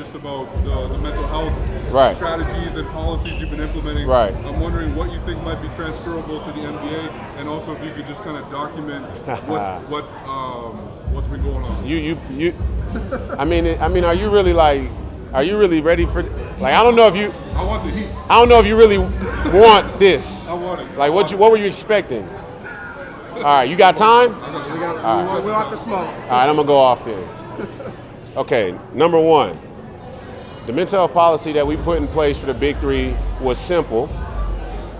just about the mental health strategies and policies you've been implementing. Right. I'm wondering what you think might be transferable to the NBA, and also if you could just kind of document what's been going on. I mean, are you really ready for? Like, I don't know if you. I want the heat. I don't know if you really want this. I want it. Like, what were you expecting? All right, you got time? We want the smoke. All right, I'm gonna go off then. Okay, number one, the mental health policy that we put in place for the Big Three was simple.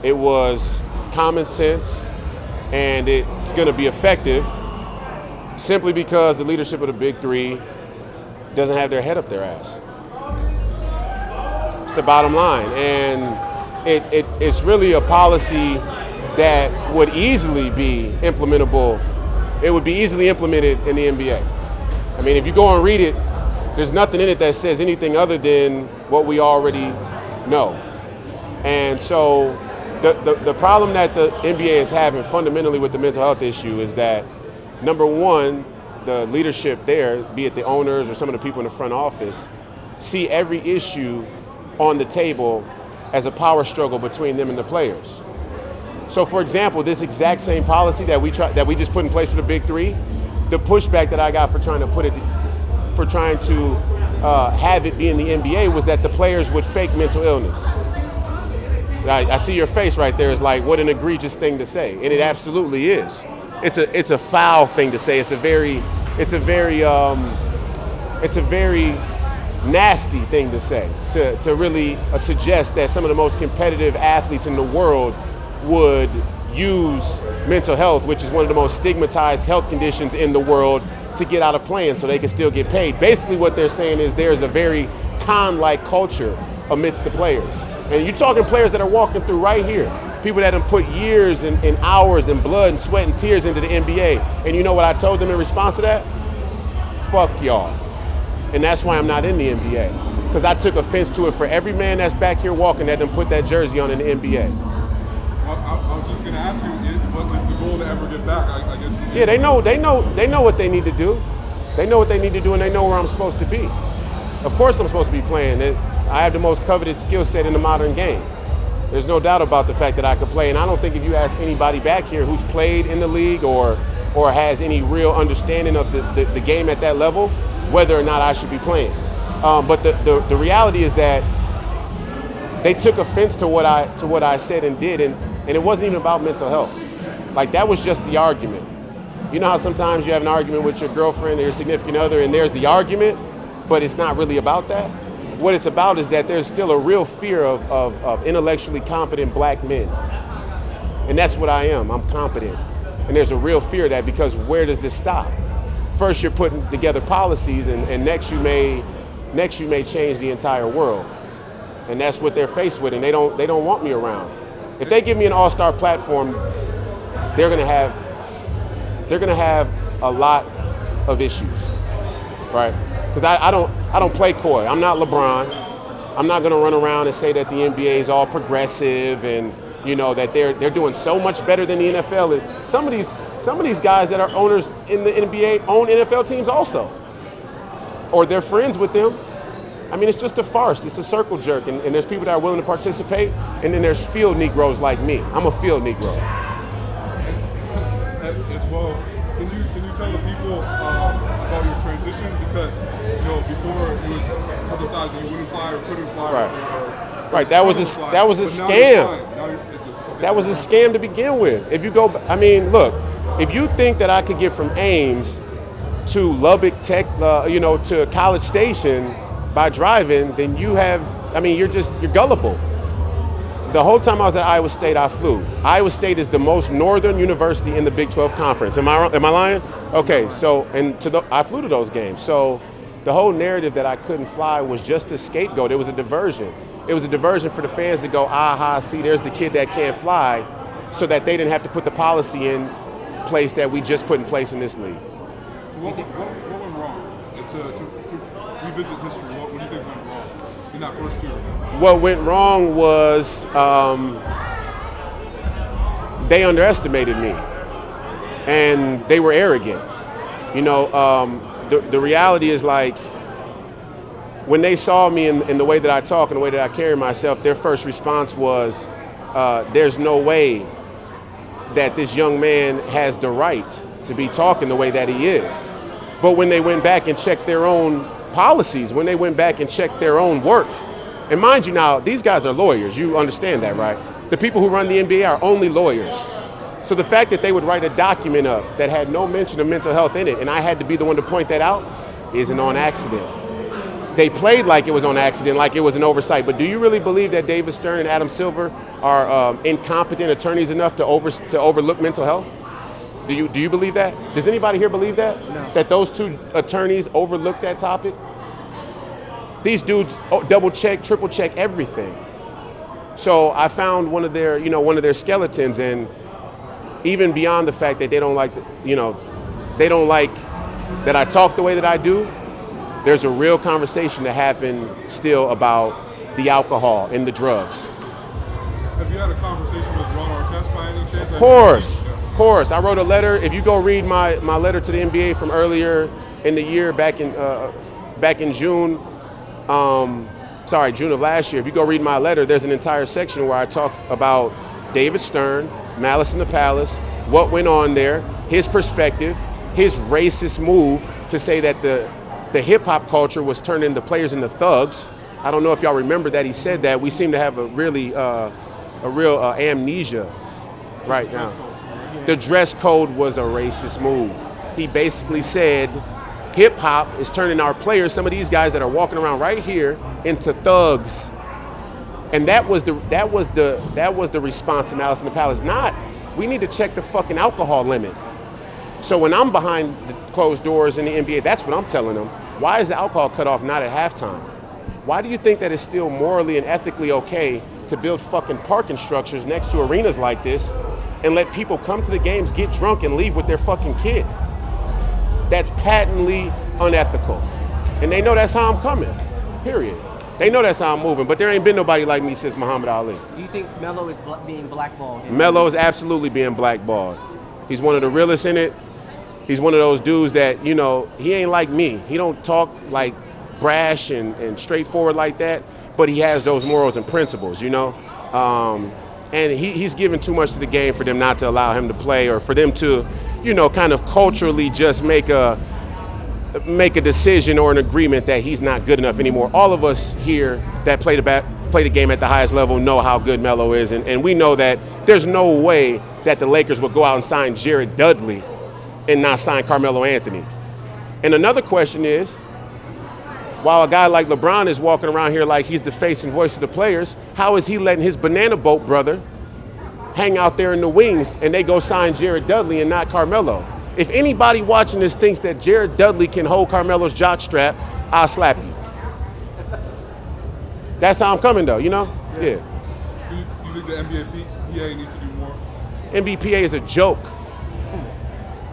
It was common sense, and it's gonna be effective simply because the leadership of the Big Three doesn't have their head up their ass. It's the bottom line, and it's really a policy that would easily be implementable. It would be easily implemented in the NBA. I mean, if you go and read it, there's nothing in it that says anything other than what we already know. And so the problem that the NBA is having fundamentally with the mental health issue is that, number one, the leadership there, be it the owners or some of the people in the front office, see every issue on the table as a power struggle between them and the players. So, for example, this exact same policy that we just put in place for the Big Three, the pushback that I got for trying to have it be in the NBA was that the players would fake mental illness. I see your face right there. Is like, what an egregious thing to say, and it absolutely is. It's a foul thing to say. It's a very nasty thing to say. To really suggest that some of the most competitive athletes in the world would use mental health, which is one of the most stigmatized health conditions in the world, to get out of playing so they can still get paid. Basically what they're saying is there's a very con-like culture amidst the players. And you're talking players that are walking through right here, people that have put years and hours and blood and sweat and tears into the NBA. And you know what I told them in response to that? Fuck y'all. And that's why I'm not in the NBA. Because I took offense to it for every man that's back here walking that done put that jersey on in the NBA. I was just going to ask you, what is the goal to ever get back? I guess. Yeah, they know what they need to do. They know what they need to do, and they know where I'm supposed to be. Of course I'm supposed to be playing. I have the most coveted skill set in the modern game. There's no doubt about the fact that I could play, and I don't think if you ask anybody back here who's played in the league or has any real understanding of the game at that level, whether or not I should be playing. But the reality is that they took offense to what I said and did, and it wasn't even about mental health. Like, that was just the argument. You know how sometimes you have an argument with your girlfriend or your significant other, and there's the argument, but it's not really about that? What it's about is that there's still a real fear of intellectually competent black men. And that's what I am. I'm competent. And there's a real fear of that, because where does this stop? First you're putting together policies, and next you may change the entire world. And that's what they're faced with, and they don't want me around. If they give me an all-star platform, they're gonna have a lot of issues, right? Because I don't play coy. I'm not LeBron. I'm not gonna run around and say that the NBA is all progressive and that they're doing so much better than the NFL is. Some of these guys that are owners in the NBA own NFL teams also, or they're friends with them. I mean, it's just a farce. It's a circle jerk, and there's people that are willing to participate, and then there's field Negroes like me. I'm a field Negro. As well, can you tell the people about your transition? Because before it was publicized that you wouldn't fly or couldn't fly. Right. That was a scam. That was a scam to begin with. If you go, I mean, look, if you think that I could get from Ames to Lubbock Tech, to College Station by driving, then you're gullible. The whole time I was at Iowa State, I flew. Iowa State is the most northern university in the Big 12 Conference. Am I lying? Okay, so I flew to those games. So the whole narrative that I couldn't fly was just a scapegoat. It was a diversion. It was a diversion for the fans to go, aha, see, there's the kid that can't fly, so that they didn't have to put the policy in place that we just put in place in this league. What went wrong? To revisit history, what do you think went wrong in that first year? What went wrong was they underestimated me, and they were arrogant. The reality is, like, when they saw me in the way that I talk and the way that I carry myself, their first response was, there's no way that this young man has the right to be talking the way that he is. But when they went back and checked their own policies, when they went back and checked their own work, and mind you now, these guys are lawyers, you understand that, right? The people who run the NBA are only lawyers. So the fact that they would write a document up that had no mention of mental health in it, and I had to be the one to point that out, isn't on accident. They played like it was on accident, like it was an oversight, but do you really believe that David Stern and Adam Silver are incompetent attorneys enough to overlook mental health? Do you believe that? Does anybody here believe that? No. That those two attorneys overlooked that topic? These dudes double check, triple check everything. So I found one of their skeletons, and even beyond the fact that they don't like that I talk the way that I do, there's a real conversation to happen still about the alcohol and the drugs. Have you had a conversation with Ron Artest by any chance? Of course. I wrote a letter. If you go read my letter to the NBA from earlier in the year, back in June, June of last year, if you go read my letter, there's an entire section where I talk about David Stern, Malice in the Palace, what went on there, his perspective, his racist move to say that the hip-hop culture was turning the players into thugs. I don't know if y'all remember that he said that. We seem to have a real amnesia right now. The dress code was a racist move. He basically said hip-hop is turning our players, some of these guys that are walking around right here, into thugs. And that was the response to Malice in the Palace. Not, we need to check the fucking alcohol limit. So when I'm behind the closed doors in the NBA, that's what I'm telling them. Why is the alcohol cutoff not at halftime? Why do you think that it's still morally and ethically okay to build fucking parking structures next to arenas like this and let people come to the games, get drunk, and leave with their fucking kid? That's patently unethical. And they know that's how I'm coming, period. They know that's how I'm moving, but there ain't been nobody like me since Muhammad Ali. Do you think Melo is being blackballed? Melo is absolutely being blackballed. He's one of the realest in it. He's one of those dudes that, he ain't like me. He don't talk like brash and straightforward like that, but he has those morals and principles, and he's given too much to the game for them not to allow him to play, or for them to, kind of culturally just make a decision or an agreement that he's not good enough anymore. All of us here that play the game at the highest level know how good Melo is, and we know that there's no way that the Lakers would go out and sign Jared Dudley and not sign Carmelo Anthony. And another question is, while a guy like LeBron is walking around here like he's the face and voice of the players, how is he letting his banana boat brother hang out there in the wings and they go sign Jared Dudley and not Carmelo? If anybody watching this thinks that Jared Dudley can hold Carmelo's jockstrap, I'll slap you. That's how I'm coming, though, Yeah. So you think the NBPA needs to do more? NBPA is a joke.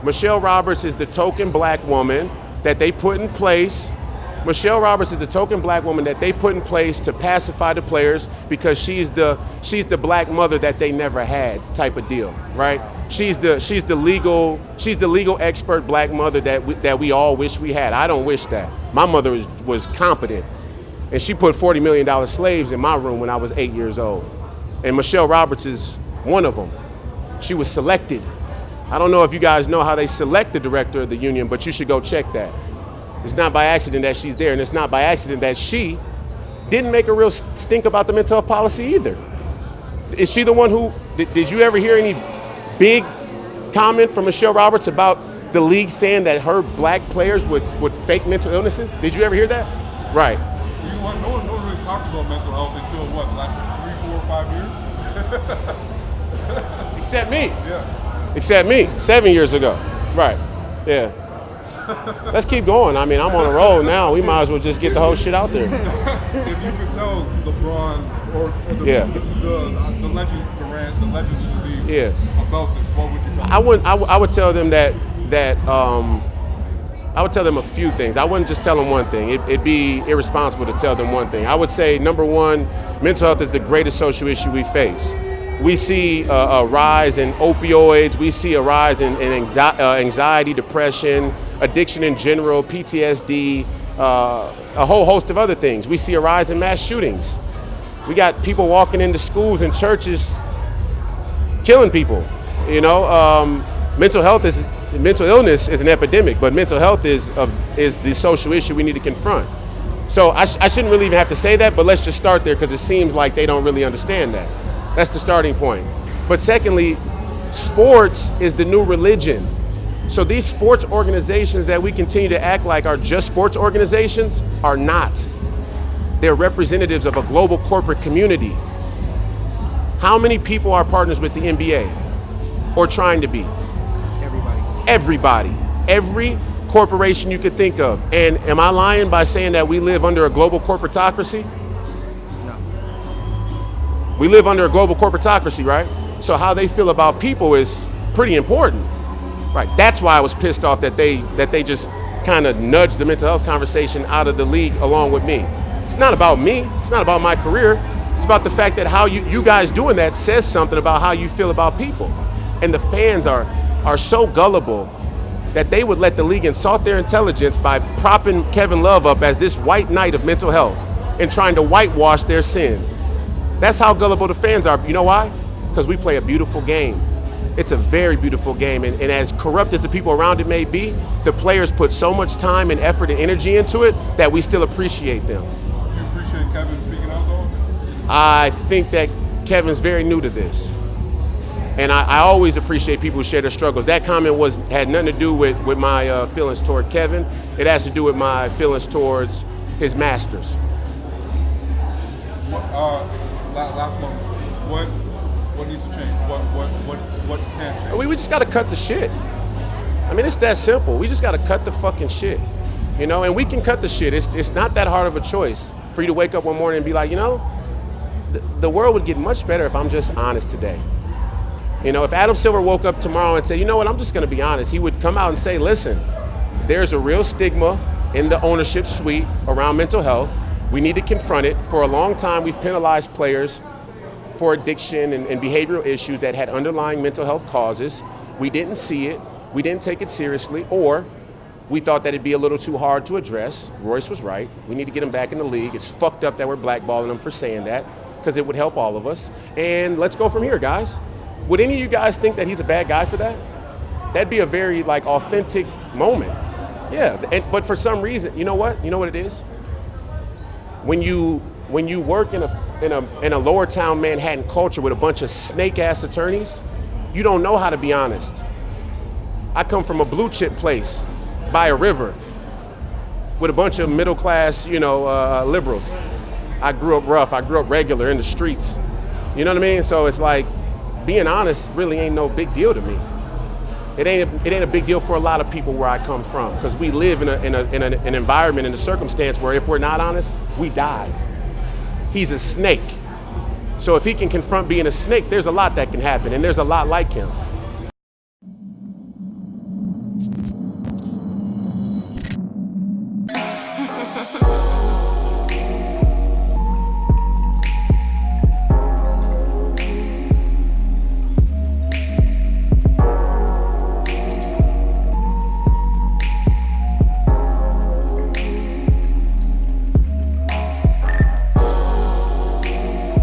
Michelle Roberts is the token black woman that they put in place. Michelle Roberts is the token black woman that they put in place to pacify the players because she's the black mother that they never had type of deal, right? She's the legal expert black mother that we all wish we had. I don't wish that. My mother was competent, and she put $40 million slaves in my room when I was 8 years old. And Michelle Roberts is one of them. She was selected. I don't know if you guys know how they select the director of the union, but you should go check that. It's not by accident that she's there, and it's not by accident that she didn't make a real stink about the mental health policy either. Is she the one who, did you ever hear any big comment from Michelle Roberts about the league saying that her black players would fake mental illnesses? Did you ever hear that? Right. No one really talked about mental health until what, last 3, 4, 5 years? Except me. Yeah. Except me, 7 years ago. Right. Yeah. Let's keep going. I mean, I'm on a roll now. We might as well just get the whole shit out there. If you could tell LeBron or the legends, Durant, the legends of the league about this, what would you tell them? I would tell them that I would tell them a few things. I wouldn't just tell them one thing. It'd be irresponsible to tell them one thing. I would say, number one, mental health is the greatest social issue we face. We see a rise in opioids. We see a rise in anxiety, depression, addiction in general, PTSD. a whole host of other things. We see a rise in mass shootings. We got people walking into schools and churches killing people. You know, mental illness is an epidemic, but mental health is the social issue we need to confront. So I shouldn't really even have to say that, but let's just start there because it seems like they don't really understand that. That's the starting point. But secondly, sports is the new religion. So these sports organizations that we continue to act like are just sports organizations are not. They're representatives of a global corporate community. How many people are partners with the NBA or trying to be? Everybody. Every corporation you could think of. And am I lying by saying that we live under a global corporatocracy? No. We live under a global corporatocracy, right? So how they feel about people is pretty important, right? That's why I was pissed off that they just kind of nudged the mental health conversation out of the league along with me. It's not about me. It's not about my career. It's about the fact that how you guys doing that says something about how you feel about people. And the fans are so gullible that they would let the league insult their intelligence by propping Kevin Love up as this white knight of mental health and trying to whitewash their sins. That's how gullible the fans are. You know why? Because we play a beautiful game. It's a very beautiful game, and as corrupt as the people around it may be, the players put so much time and effort and energy into it that we still appreciate them. Do you appreciate Kevin speaking out, though? I think that Kevin's very new to this. And I always appreciate people who share their struggles. That comment had nothing to do with my feelings toward Kevin. It has to do with my feelings towards his masters. Last moment, what needs to change? What can't change? We just got to cut the shit. I mean, it's that simple. We just got to cut the fucking shit. You know, and we can cut the shit. It's not that hard of a choice for you to wake up one morning and be like, you know, the world would get much better if I'm just honest today. You know, if Adam Silver woke up tomorrow and said, you know what, I'm just going to be honest, he would come out and say, listen, there's a real stigma in the ownership suite around mental health. We need to confront it. For a long time, we've penalized players for addiction and behavioral issues that had underlying mental health causes. We didn't see it. We didn't take it seriously, or we thought that it'd be a little too hard to address. Royce was right. We need to get him back in the league. It's fucked up that we're blackballing him for saying that, because it would help all of us. And let's go from here, guys. Would any of you guys think that he's a bad guy for that? That'd be a very authentic moment. Yeah, but for some reason, you know what? You know what it is? When you work in a lower town Manhattan culture with a bunch of snake-ass attorneys, you don't know how to be honest. I come from a blue chip place by a river with a bunch of middle class, liberals. I grew up rough. I grew up regular in the streets. You know what I mean? So it's like, being honest really ain't no big deal to me. It ain't a big deal for a lot of people where I come from, because we live in an environment, in a circumstance where if we're not honest, we die. He's a snake. So if he can confront being a snake, there's a lot that can happen, and there's a lot like him.